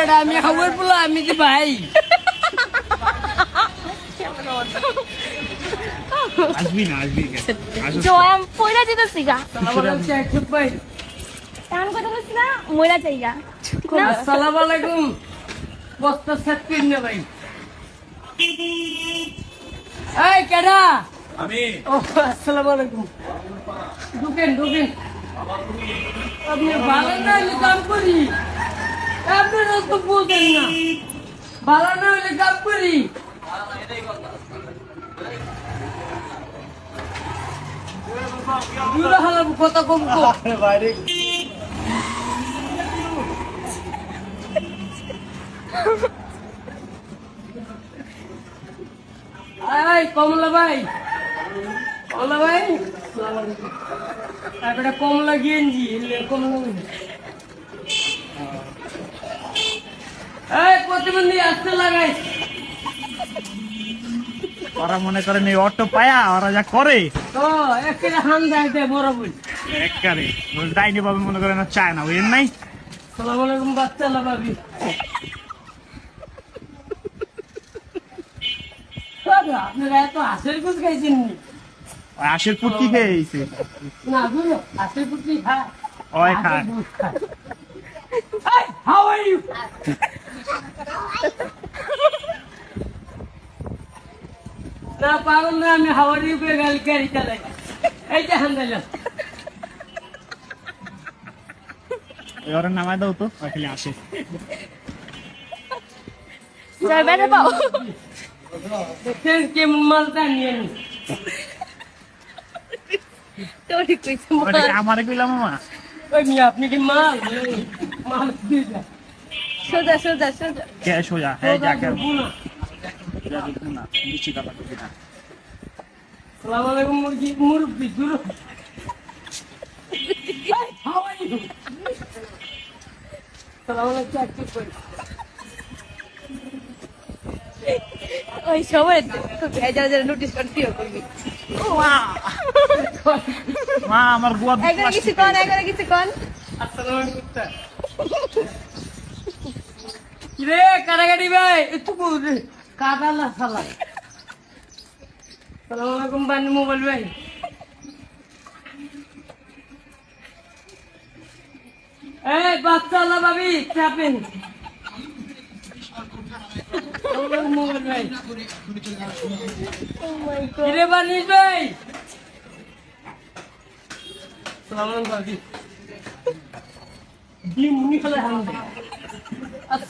কেডা আমি খবর বলা আমি যে ভাই আসবি না জয়াম পয়লা যেতেছি গা আসসালামু আলাইকুম একটু ভাই টান কথা বলছি না মইরা যাইগা আসসালামু আলাইকুম বস্তা সেট করে নে ভাই এই কেডা আমি ও আসসালামু আলাইকুম ঢুকেন আপনি ভালো না হলে কাম করি আপনারা তো বুঝেন না ভালো না হলে কাম করি দুটো হালাম কথা কম কম বাইরে এই কমলা ভাই তারপরে কমলা গেঞ্জি কমলা এই প্রতিবন্ধী আসতে লাগাই ওরা মনে করেন এই অটো পায়া ওরা যা করে তো একেবারে হান দেয় বড় বই একবারে ডাইনি বাবু মনে করেন আর চায় না বুঝেন নাই সালাম আলাইকুম বাচ্চা লাগাবি আপনারা এত হাঁসের কুচ খাইছেন নি ওই আশের পুটকি খেয়ে গেছে না বুঝলো হাঁসের কুচি খায় ওই খায় Hey, how are you? না পাগল না আমি হাওয়ার ইউকে গাড়ি চালাই এই যে হান্দাইলাম ওরা নামায় দাও তো খালি আসে জয় বেটা পাও দেখছেন কেমন মালটা নিয়ে নি তোরি কইছে ওটা কি আমারে কইলাম মামা ওই মিয়া আপনি কি মাল মাল দিয়ে যা সোজা কে সোজা হ্যাঁ যা কে বুনা না নিচে কথা কই না সালাম আলাইকুম মুরব্বি দূর হাউ আর ইউ সালাম আলাইকুম একটু কই ওই সময় যারা নোটিস করতে করবি মা আমার গুয়া একবার কিছু কোন আসসালামু আলাইকুম কিরে কারাগাড়ি ভাই একটু করে কাদালা সালা সালাম আলাইকুম বানি মোবাইল ভাই এই বাচ্চা আলা ভাবি চাপেন মোবাইল ভাই কিরে বানিস ভাই সালাম আলাইকুম ভাবি ডিম মুনি খেলা হান